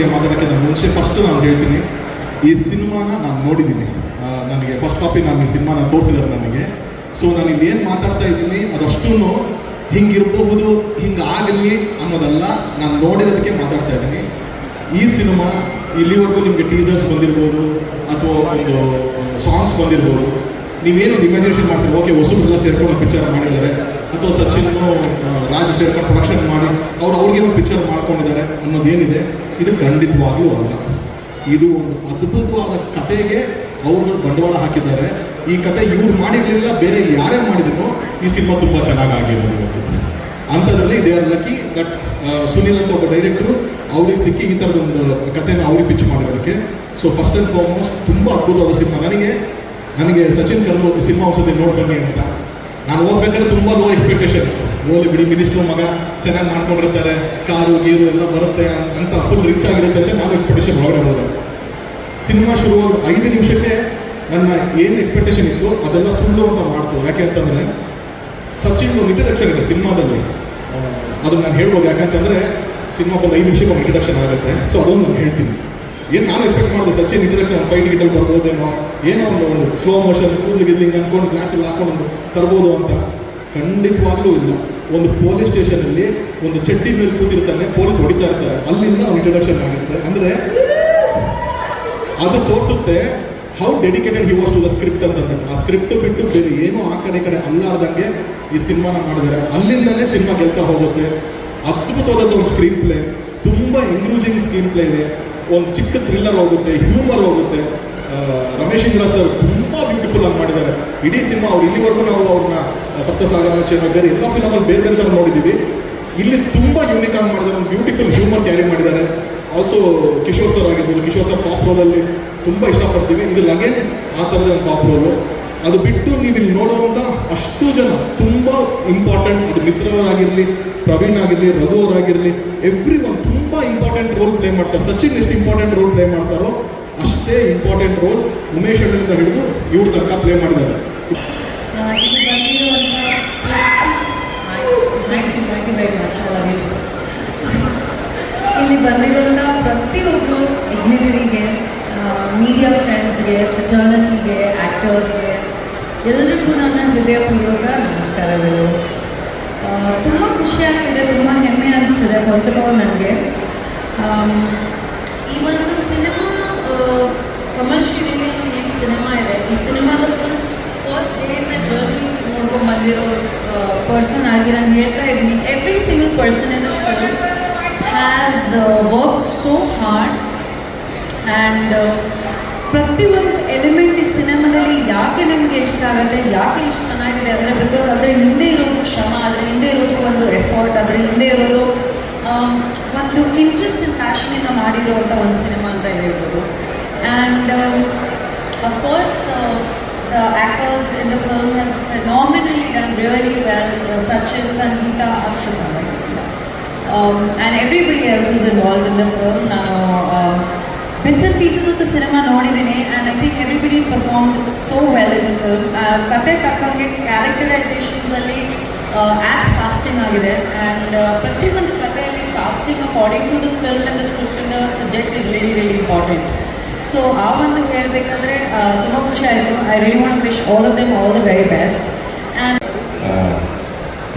ಬಗ್ಗೆ ಮಾತಾಡೋಕ್ಕಿಂತ ಮುಂಚೆ ಫಸ್ಟ್ ನಾನು ಹೇಳ್ತೀನಿ, ಈ ಸಿನಿಮಾನ ನಾನು ನೋಡಿದ್ದೀನಿ. ನನಗೆ ಫಸ್ಟ್ ಕಾಪಿ ನಾನು ಈ ಸಿನಿಮಾನ ತೋರಿಸಿದ್ದಾರೆ ನನಗೆ. ಸೊ ನಾನು ಇನ್ನೇನು ಮಾತಾಡ್ತಾ ಇದ್ದೀನಿ ಅದಷ್ಟೂ ಹಿಂಗಿರಬಹುದು, ಹಿಂಗಾಗಲಿ ಅನ್ನೋದಲ್ಲ, ನಾನು ನೋಡಿರೋದಕ್ಕೆ ಮಾತಾಡ್ತಾ ಇದ್ದೀನಿ. ಈ ಸಿನಿಮಾ ಇಲ್ಲಿವರೆಗೂ ನಿಮಗೆ ಟೀಸರ್ಸ್ ಬಂದಿರ್ಬೋದು ಅಥವಾ ಒಂದು ಸಾಂಗ್ಸ್ ಬಂದಿರ್ಬೋದು, ನೀವೇನು ಇಮ್ಯಾಜಿನೇಷನ್ ಮಾಡ್ತೀರಿ, ಓಕೆ ಹೊಸಬ್ರೆಲ್ಲ ಸೇರ್ಕೊಂಡು ಪಿಕ್ಚರ್ ಮಾಡಿದ್ದಾರೆ ಅಥವಾ ಸಚಿನ್ ರಾಜ್ ಸೇರ್ಕೊಂಡು ಪ್ರೊಡಕ್ಷನ್ ಮಾಡಿ ಅವ್ರಿಗೆ ಒಂದು ಪಿಕ್ಚರ್ ಮಾಡ್ಕೊಂಡಿದ್ದಾರೆ ಅನ್ನೋದೇನಿದೆ, ಇದು ಖಂಡಿತವಾಗಿಯೂ ಅಲ್ಲ. ಇದು ಒಂದು ಅದ್ಭುತವಾದ ಕತೆಗೆ ಅವರು ಬಂಡವಾಳ ಹಾಕಿದ್ದಾರೆ. ಈ ಕತೆ ಇವ್ರು ಮಾಡಿರಲಿಲ್ಲ, ಬೇರೆ ಯಾರೇ ಮಾಡಿದ್ರು ಈ ಸಿನಿಮಾ ತುಂಬ ಚೆನ್ನಾಗಾಗಿರೋದು ಇವತ್ತು. ಅಂಥದ್ರಲ್ಲಿ they are lucky that Sunil ಅಂತ ಒಬ್ಬ ಡೈರೆಕ್ಟ್ರು ಅವ್ರಿಗೆ ಸಿಕ್ಕಿ ಈ ಥರದೊಂದು ಕಥೆನ ಅವ್ರಿಗೆ ಪಿಚ್ ಮಾಡಿರೋದಕ್ಕೆ. ಸೊ ಫಸ್ಟ್ ಆ್ಯಂಡ್ ಫಾರ್ಮೋಸ್ಟ್ ತುಂಬ ಅದ್ಭುತವಾದ ಸಿನಿಮಾ. ನನಗೆ ಸಚಿನ್ ಕರೆದು ಸಿನಿಮಾ ಔಷಧಿ ನೋಡಿ ಬನ್ನಿ ಅಂತ. ನಾನು ಹೋಗ್ಬೇಕಾದ್ರೆ ತುಂಬ ಲೋ ಎಕ್ಸ್ಪೆಕ್ಟೇಷನ್, ಹೋಗ್ಲಿ ಬಿಡಿ ಮಿನಿಸ್ಟ್ರು ಮಗ ಚೆನ್ನಾಗಿ ಮಾಡ್ಕೊಂಡಿರ್ತಾರೆ, ಕಾರು ಗೀರು ಎಲ್ಲ ಬರುತ್ತೆ ಅಂತ ಫುಲ್ ರಿಚ್ ಆಗಿರುತ್ತೆ ಅಂತ ನಾನು ಎಕ್ಸ್ಪೆಕ್ಟೇಷನ್ ಒಳಗಡೆ ಹೋದೆ. ಸಿನಿಮಾ ಶುರುವಾದ 5 ನಿಮಿಷಕ್ಕೆ ನನ್ನ ಏನು ಎಕ್ಸ್ಪೆಕ್ಟೇಷನ್ ಇತ್ತು ಅದೆಲ್ಲ ಸುಳ್ಳು ಅಂತ ಮಾಡ್ತು. ಯಾಕೆ ಅಂತಂದರೆ ಸಚಿನ್ ಒಂದು ಇಂಟ್ರಡಕ್ಷನ್ ಇದೆ ಸಿನಿಮಾದಲ್ಲಿ, ಅದನ್ನು ನಾನು ಹೇಳ್ಬೋದು. ಯಾಕಂತಂದರೆ ಸಿನಿಮಾ ಬಂದು 5 ನಿಮಿಷಕ್ಕೆ ಒಂದು ಇಂಟ್ರಡಕ್ಷನ್ ಆಗುತ್ತೆ. ಸೊ ಅದೊಂದು ನಾನು ಹೇಳ್ತೀನಿ. ಏನು ನಾನು ಎಕ್ಸ್ಪೆಕ್ಟ್ ಮಾಡಿದೆ, ಸಚಿನ್ ಇಂಟ್ರಡಕ್ಷನ್ ಒಂದು 5 ಟಿಕೆಟಲ್ಲಿ ಬರ್ಬೋದೇನೋ, ಏನೋ ಒಂದು ಸ್ಲೋ ಮೋಷನ್ ಕೂದಲು ಗಿದ್ಲಿಂಗ್ ಅಂದ್ಕೊಂಡು ಗ್ಲಾಸಲ್ಲಿ ಹಾಕೊಂಡು ತರ್ಬೋದು ಅಂತ. ಖಂಡಿತವಾಗ್ಲೂ ಇಲ್ಲ. ಒಂದು ಪೊಲೀಸ್ ಸ್ಟೇಷನಲ್ಲಿ ಒಂದು ಚಡ್ಡಿ ಮೇಲೆ ಕೂತಿರ್ತಾನೆ, ಪೊಲೀಸ್ ಹೊಡಿತಾ ಇರ್ತಾರೆ, ಅಲ್ಲಿಂದ ಒಂದು ಇಂಟ್ರಡಕ್ಷನ್ ಆಗುತ್ತೆ. ಅಂದರೆ ಅದು ತೋರಿಸುತ್ತೆ how dedicated he was to the script ಅಂತ ಅಂದ್ಬಿಟ್ಟು. ಆ ಸ್ಕ್ರಿಪ್ಟ್ ಬಿಟ್ಟು ಬೇರೆ ಏನೋ ಆ ಕಡೆ ಅಲ್ಲಾರ್ದಂಗೆ ಈ ಸಿನಿಮಾನ ಮಾಡಿದ್ದಾರೆ. ಅಲ್ಲಿಂದಲೇ ಸಿನಿಮಾ ಗೆಲ್ತಾ ಹೋಗುತ್ತೆ. ಅದ್ಭುತವಾದಂಥ ಒಂದು ಸ್ಕ್ರೀನ್ ಪ್ಲೇ, ತುಂಬ ಎಂಗ್ರೂಜಿಂಗ್ ಸ್ಕ್ರೀನ್ ಪ್ಲೇ ಇದೆ. ಒಂದು ಚಿಕ್ಕ ಥ್ರಿಲ್ಲರ್ ಹೋಗುತ್ತೆ, ಹ್ಯೂಮರ್ ಹೋಗುತ್ತೆ. ರಮೇಶ್ ಇಂದ್ರ ಸರ್ ತುಂಬ ಬ್ಯೂಟಿಫುಲ್ ಆಗಿ ಮಾಡಿದ್ದಾರೆ ಇಡೀ ಸಿನಿಮಾ. ಅವ್ರು ಇಲ್ಲಿವರೆಗೂ ನಾವು ಅವ್ರನ್ನ ಸಪ್ತಸಾಗರಾಚೆ ಬೇರೆ ಎಲ್ಲ ಫಿಲಮಲ್ಲಿ ಬೇರೆ ಬೇರೆ ಥರ ನೋಡಿದ್ದೀವಿ. ಇಲ್ಲಿ ತುಂಬ ಯೂನಿಕ್ ಆಗಿ ಮಾಡಿದ್ದಾರೆ, ಒಂದು ಬ್ಯೂಟಿಫುಲ್ ಹ್ಯೂಮರ್ ಕ್ಯಾರಿ ಮಾಡಿದ್ದಾರೆ. ಆಲ್ಸೋ ಕಿಶೋರ್ ಸರ್ ಆಗಿರ್ಬೋದು, ಕಿಶೋರ್ ಸರ್ ಪಾಪ್ ರೋಲಲ್ಲಿ ತುಂಬ ಇಷ್ಟಪಡ್ತೀವಿ. ಇದು ಅಗೇನ್ ಆ ಥರದ ಒಂದು ಪಾಪ್ ರೋಲು. ಅದು ಬಿಟ್ಟು ನೀವು ಇಲ್ಲಿ ನೋಡುವಂಥ ಅಷ್ಟು ಜನ ತುಂಬ ಇಂಪಾರ್ಟೆಂಟ್, ಅದು ಮಿತ್ರವರಾಗಿರಲಿ, ಪ್ರವೀಣ್ ಆಗಿರಲಿ, ರಘು ಅವರಾಗಿರಲಿ, ಎವ್ರಿ ಒನ್ ತುಂಬ ಇಂಪಾರ್ಟೆಂಟ್ ರೋಲ್ ಪ್ಲೇ ಮಾಡ್ತಾರೆ. ಸಚಿನ್ ಎಷ್ಟು ಇಂಪಾರ್ಟೆಂಟ್ ರೋಲ್ ಪ್ಲೇ ಮಾಡ್ತಾರೋ ಅಷ್ಟೇ ಇಂಪಾರ್ಟೆಂಟ್ ರೋಲ್ ಉಮೇಶ್ ಅಣ್ಣನಿಂದ ಹಿಡಿದು ಇವ್ರ ತನಕ ಪ್ಲೇ ಮಾಡಿದ್ದಾರೆ. ಇಲ್ಲಿ ಬಂದಿರುವಂಥ ಪ್ರತಿಯೊಬ್ಬರು ಇಗ್ನಿಟರಿಗೆ, ಮೀಡಿಯಾ ಫ್ರೆಂಡ್ಸ್ಗೆ, ಜರ್ನಲಿಸ್ಟ್ಗೆ, ಆ್ಯಕ್ಟರ್ಸ್ಗೆ ಎಲ್ಲರಿಗೂ ನನ್ನ ಹೃದಯಪೂರ್ವಕ ನಮಸ್ಕಾರಗಳು. ತುಂಬ ಖುಷಿಯಾಗ್ತಿದೆ, ತುಂಬ ಹೆಮ್ಮೆ ಅನಿಸ್ತಿದೆ. ಫಸ್ಟ್ ಆಫ್ ಆಲ್ ನನಗೆ ಈ ಒಂದು ಸಿನಿಮಾ ಕಮರ್ಷಿಯಲ್ ಏನು ಸಿನಿಮಾ ಇದೆ, ಈ ಸಿನಿಮಾದ ಫಸ್ಟ್ ಡೇಯಿಂದ ಜರ್ನಿ ನೋಡ್ಕೊಂಡು ಬಂದಿರೋ ಪರ್ಸನ್ ಆಗಿ ನಾನು ಹೇಳ್ತಾ ಇದ್ದೀನಿ, every single person in this film has work so hard. And ಪ್ರತಿಯೊಂದು ಎಲಿಮೆಂಟ್ ಈ ಸಿನಿಮಾದಲ್ಲಿ ಯಾಕೆ ನಿಮಗೆ ಇಷ್ಟ ಆಗುತ್ತೆ, ಯಾಕೆ ಇಷ್ಟು ಚೆನ್ನಾಗಿದೆ ಅಂದರೆ ಬಿಕಾಸ್ ಅದರ ಹಿಂದೆ ಇರೋದು ಶ್ರಮ, ಅದರ ಹಿಂದೆ ಇರೋದು ಒಂದು ಎಫರ್ಟ್, ಅದರ ಹಿಂದೆ ಇರೋದು ಒಂದು ಇಂಟ್ರೆಸ್ಟ್ ಆ್ಯಂಡ್ ಪ್ಯಾಷನಿಂದ ಮಾಡಿರುವಂಥ ಒಂದು ಸಿನಿಮಾ ಅಂತ ಹೇಳ್ಬೋದು. And of course the actors in the film have phenomenally done really well. Sachin, Sangeeta, Akshita, and everybody else who's involved in the film. Bits and pieces of the cinema ನೋಡಿದ್ದೀನಿ, and I think everybody's performed so well in the film. ಕತೆ ತಕ್ಕಂಗೆ ಕ್ಯಾರೆಕ್ಟರೈಸೇಷನ್ಸ್ ಅಲ್ಲಿ act casting ಆಗಿದೆ, and ಪ್ರತಿಯೊಂದು ಕಥೆಯಲ್ಲಿ casting according to the film and the script and the subject is very very important. So ಆ ಒಂದು ಹೇಳಬೇಕಂದ್ರೆ ತುಂಬ ಖುಷಿ ಆಯಿತು. I really want to wish all of them all the very best. And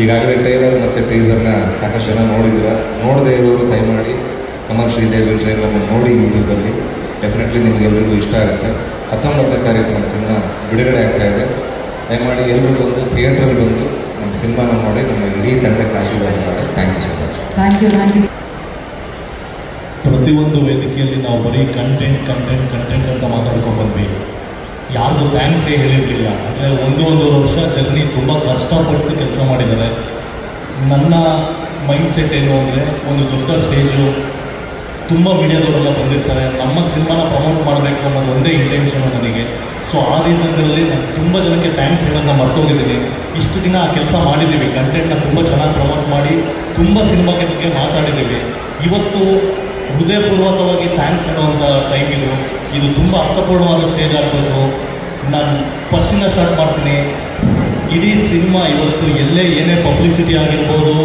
ಈಗಾಗಲೇ ಟ್ರೈಲರ್ ಮತ್ತು ಟೀಸರ್ನ ಸಾಕಷ್ಟು ಜನ ನೋಡಿದ್ದೀರ. ನೋಡದೇ ಇರೋರು ದಯಮಾಡಿ ಕಮಲ್ ಶ್ರೀದೇವಿ ಟ್ರೈಲರ್ನ ನೋಡಿ ಯೂಟ್ಯೂಬಲ್ಲಿ. ಡೆಫಿನೆಟ್ಲಿ ನಿಮಗೆಲ್ಲರಿಗೂ ಇಷ್ಟ ಆಗುತ್ತೆ. 19ನೇ ತಾರೀಕು ನಮ್ಮ ಸಿನಿಮಾ ಬಿಡುಗಡೆ ಆಗ್ತಾಯಿದೆ. ದಯಮಾಡಿ ಎಲ್ಲರೂ ಬಂದು ಥಿಯೇಟ್ರಲ್ಲಿ ಬಂದು ನಮ್ಮ ಸಿನಿಮಾನ ನೋಡಿ ನಮ್ಮ ಇಡೀ ತಂಡಕ್ಕೆ ಆಶೀರ್ವಾದ ಮಾಡಿ. Thank you so much. Thank you. ಪ್ರತಿಯೊಂದು ವೇದಿಕೆಯಲ್ಲಿ ನಾವು ಬರೀ ಕಂಟೆಂಟ್ ಅಂತ ಮಾತಾಡ್ಕೊಂಡು ಬಂದ್ವಿ. ಯಾರಿಗೂ ಥ್ಯಾಂಕ್ಸೇ ಹೇಳಿರಲಿಲ್ಲ. ಅಂದರೆ ಒಂದೂವರೆ ವರ್ಷ ಜರ್ನಿ ತುಂಬ ಕಷ್ಟಪಟ್ಟು ಕೆಲಸ ಮಾಡಿದ್ದಾರೆ. ನನ್ನ ಮೈಂಡ್ ಸೆಟ್ ಏನು ಅಂದರೆ, ಒಂದು ದೊಡ್ಡ ಸ್ಟೇಜು, ತುಂಬ ಮೀಡಿಯಾದವರೆಲ್ಲ ಬಂದಿರ್ತಾರೆ, ನಮ್ಮ ಸಿನಿಮಾನ ಪ್ರಮೋಟ್ ಮಾಡಬೇಕು ಅನ್ನೋದು ಒಂದೇ ಇಂಟೆನ್ಷನು ನನಗೆ. ಸೊ ಆ ರೀಸನ್ಗಳಲ್ಲಿ ನಾನು ತುಂಬ ಜನಕ್ಕೆ ಥ್ಯಾಂಕ್ಸ್ ಹೇಳೋದನ್ನ ಮರ್ತೋಗಿದ್ದೀನಿ. ಇಷ್ಟು ದಿನ ಆ ಕೆಲಸ ಮಾಡಿದ್ದೀವಿ, ಕಂಟೆಂಟ್ನ ತುಂಬ ಚೆನ್ನಾಗಿ ಪ್ರಮೋಟ್ ಮಾಡಿ ತುಂಬ ಸಿನಿಮಾಗೆ ಬಗ್ಗೆ ಮಾತಾಡಿದ್ದೀವಿ. ಇವತ್ತು ಹೃದಯಪೂರ್ವಕವಾಗಿ ಥ್ಯಾಂಕ್ಸ್ ಹೇಳುವಂಥ ಟೈಮ್ ಇದು ತುಂಬ ಅರ್ಥಪೂರ್ಣವಾದ ಸ್ಟೇಜ್ ಆಗಬೇಕು. ನಾನು ಫಸ್ಟಿಂದ ಸ್ಟಾರ್ಟ್ ಮಾಡ್ತೀನಿ. ಇಡೀ ಸಿನಿಮಾ ಇವತ್ತು ಎಲ್ಲೇ ಏನೇ ಪಬ್ಲಿಸಿಟಿ ಆಗಿರ್ಬೋದು,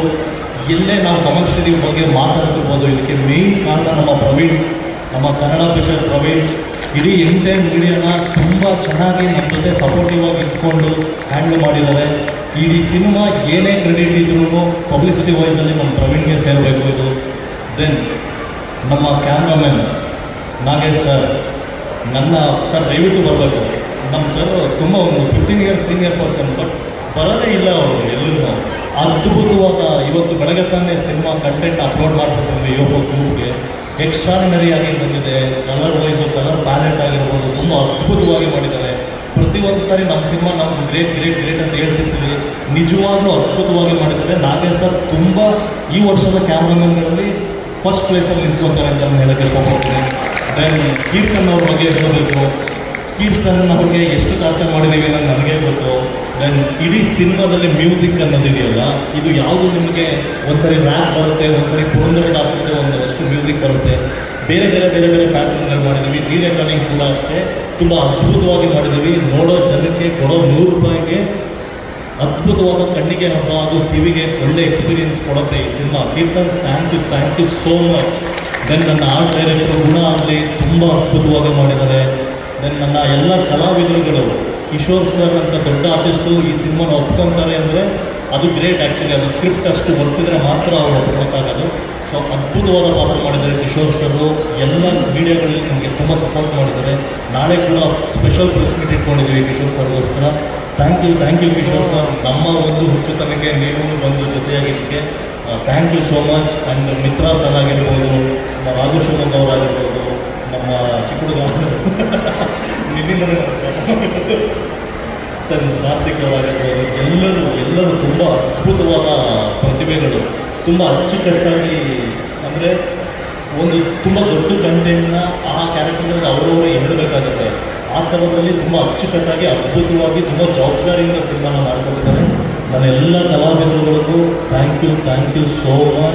ಎಲ್ಲೇ ನಾವು ಕಮಲ್ ಶ್ರೀದೇವಿ ಬಗ್ಗೆ ಮಾತಾಡ್ತಿರ್ಬೋದು, ಇದಕ್ಕೆ ಮೇಯ್ನ್ ಕಾರಣ ನಮ್ಮ ಪ್ರವೀಣ್, ನಮ್ಮ ಕನ್ನಡ ಪಿಕ್ಚರ್ ಪ್ರವೀಣ್. ಇಡೀ ಎಂಟೈರ್ ಮೀಡಿಯಾನ ತುಂಬ ಚೆನ್ನಾಗಿ ನಮ್ಮ ಜೊತೆ ಸಪೋರ್ಟಿವ್ ಆಗಿ ಇಟ್ಕೊಂಡು ಹ್ಯಾಂಡಲ್ ಮಾಡಿದ್ದಾರೆ. ಇಡೀ ಸಿನಿಮಾ ಏನೇ ಕ್ರೆಡಿಟ್ ಇದ್ರೂ ಪಬ್ಲಿಸಿಟಿ ವೈಸಲ್ಲಿ ನಮ್ಮ ಪ್ರವೀಣ್ಗೆ ಸೇರಬೇಕು ಇದು. ದೆನ್ ನಮ್ಮ ಕ್ಯಾಮ್ರಾಮನ್ ನಾಗೇಶ್ ಸರ್, ನನ್ನ ಸರ್ ದಯವಿಟ್ಟು ಬರಬೇಕು. ನಮ್ಮ ಸರ್ ತುಂಬ ಒಂದು 15 ಇಯರ್ಸ್ ಸೀನಿಯರ್ ಪರ್ಸನ್, ಬಟ್ ಬರೋದೇ ಇಲ್ಲ ಅವರು ಎಲ್ಲರೂ. ಅದ್ಭುತವಾದ ಇವತ್ತು ಬೆಳಗ್ಗೆ ತಾನೇ ಸಿನಿಮಾ ಕಂಟೆಂಟ್ ಅಪ್ಲೋಡ್ ಮಾಡಿಬಿಟ್ಟಿದ್ವಿ ಯೋಗೋ ಗ್ರೂಪ್ಗೆ. ಎಕ್ಸ್ಟ್ರಾಡಿನರಿ ಆಗಿ ಬಂದಿದೆ. ಕಲರ್ ವೈಸು, ಕಲರ್ ಪ್ಯಾಲೆಟ್ ಆಗಿರ್ಬೋದು, ತುಂಬ ಅದ್ಭುತವಾಗಿ ಮಾಡಿದ್ದಾರೆ. ಪ್ರತಿಯೊಂದು ಸಾರಿ ನಮ್ಮ ಸಿನಿಮಾ ನಮ್ಮದು ಗ್ರೇಟ್ ಗ್ರೇಟ್ ಗ್ರೇಟ್ ಅಂತ ಹೇಳ್ತಿರ್ತೀವಿ, ನಿಜವಾಗ್ಲೂ ಅದ್ಭುತವಾಗಿ ಮಾಡಿದ್ದಾರೆ. ನಾಗೇಶ್ ಸರ್ ತುಂಬ ಈ ವರ್ಷದ ಕ್ಯಾಮ್ರಾಮನ್ಗಳಲ್ಲಿ ಫಸ್ಟ್ ಪ್ಲೇಸಲ್ಲಿ ನಿಂತ್ಕೊತಾರೆ ಅಂತ ನಾನು ಹೇಳೋಕ್ಕೆ ಇಷ್ಟಪಡ್ತೀನಿ. ದೆನ್ ಕೀರ್ತನ್ ಅವ್ರ ಬಗ್ಗೆ ಹೇಳಬೇಕು. ಕೀರ್ತನ್ ಅವ್ರಿಗೆ ಎಷ್ಟು ಟಾರ್ಚರ್ ಮಾಡಿದ್ದೀವಿ ಅನ್ನೋದು ನನಗೆ ಗೊತ್ತು. ದೆನ್ ಇಡೀ ಸಿನಿಮಾದಲ್ಲಿ ಮ್ಯೂಸಿಕ್ ಅನ್ನೋದಿದೆಯಲ್ಲ, ಇದು ಯಾವುದು ನಿಮಗೆ ಒಂದ್ಸರಿ ರ್ಯಾಪ್ ಬರುತ್ತೆ, ಒಂದ್ಸರಿ ಪುರಂದರದಾಸರದ್ದು ಒಂದಷ್ಟು ಮ್ಯೂಸಿಕ್ ಬರುತ್ತೆ. ಬೇರೆ ಬೇರೆ ಬೇರೆ ಬೇರೆ ಪ್ಯಾಟರ್ನ್ಗಳು ಮಾಡಿದ್ದೀವಿ. ಈ ರೆಕಾರ್ಡಿಂಗ್ ಕೂಡ ಅಷ್ಟೇ ತುಂಬ ಅದ್ಭುತವಾಗಿ ಮಾಡಿದ್ದೀವಿ. ನೋಡೋ ಜನಕ್ಕೆ ಕೊಡೋ 100 ರೂಪಾಯಿಗೆ ಅದ್ಭುತವಾದ ಕಣ್ಣಿಗೆ ಹಬ್ಬ, ಅದು ಕಿವಿಗೆ ಒಳ್ಳೆ ಎಕ್ಸ್ಪೀರಿಯನ್ಸ್ ಕೊಡುತ್ತೆ ಈ cinema. Keerthan thank you so much. Then ನನ್ನ ಆರ್ಟ್ ಡೈರೆಕ್ಟರ್ ಗುಣ ಆಗಲಿ ತುಂಬ ಅದ್ಭುತವಾಗಿ ಮಾಡಿದ್ದಾರೆ. ದೆನ್ ನನ್ನ ಎಲ್ಲ ಕಲಾವಿದರುಗಳು, ಕಿಶೋರ್ ಸರ್ ಅಂತ ದೊಡ್ಡ ಆರ್ಟಿಸ್ಟು ಈ ಸಿನಿಮಾನ ಒಪ್ಕೊತಾರೆ ಅಂದರೆ ಅದು ಗ್ರೇಟ್. ಆ್ಯಕ್ಚುಲಿ ಅದು ಸ್ಕ್ರಿಪ್ಟ್ ಅಷ್ಟು ಬರ್ತಿದ್ರೆ ಮಾತ್ರ ಅವ್ರು ಒಪ್ಕೊಳಕ್ಕಾಗೋದು. ಸೊ ಅದ್ಭುತವಾದ ಪಾತ್ರ ಮಾಡಿದ್ದಾರೆ ಕಿಶೋರ್ ಸರು. ಎಲ್ಲ ಮೀಡಿಯಾಗಳಲ್ಲಿ ನಮಗೆ ತುಂಬ ಸಪೋರ್ಟ್ ಮಾಡಿದ್ದಾರೆ. ನಾಳೆ ಕೂಡ ಸ್ಪೆಷಲ್ ಪ್ರೆಸ್ ಮೀಟ್ ಇಟ್ಕೊಂಡಿದ್ದೀವಿ ಕಿಶೋರ್ ಸರ್ಗೋಸ್ಕರ. Thank you Kishore sir. ನಮ್ಮ ಒಂದು ಹುಚ್ಚುತನಕ್ಕೆ ನೀವು ಒಂದು ಜೊತೆಯಾಗಿದ್ದಕ್ಕೆ thank you so much. And Mitra sir ಆಗಿರ್ಬೋದು, ನಮ್ಮ ರಾಘು ಶಿವಮೊಗ್ಗ ಅವರಾಗಿರ್ಬೋದು, ನಮ್ಮ ಚಿಕ್ಕ ಹುಡುಗ ನಿನ್ನಿಂದಲೇ ಸರ್ ಕಾರ್ತಿಕ್ ಅವರಾಗಿರ್ಬೋದು, ಎಲ್ಲರೂ ತುಂಬ ಅದ್ಭುತವಾದ ಪ್ರತಿಭೆಗಳು. ತುಂಬ ಅಚ್ಚುಕಟ್ಟಾಗಿ, ಅಂದರೆ ಒಂದು ತುಂಬ ದೊಡ್ಡ ಕಂಟೆಂಟ್ನ ಆ ಕ್ಯಾರೆಕ್ಟರ್ಗಳಿಗೆ ಅವರವರೇ ಹೇಳಬೇಕಾಗುತ್ತೆ. ಆ ಥರದಲ್ಲಿ ತುಂಬ ಅಚ್ಚುಕಟ್ಟಾಗಿ, ಅದ್ಭುತವಾಗಿ, ತುಂಬ ಜವಾಬ್ದಾರಿಯಿಂದ ಸಿನಿಮಾನ ಮಾಡ್ಕೊಂಡಿದ್ದಾರೆ. ನನ್ನ ಎಲ್ಲ ಕಲಾವಿದರುಗಳಿಗೂ ಥ್ಯಾಂಕ್ ಯು ಸೋ ಮಚ್.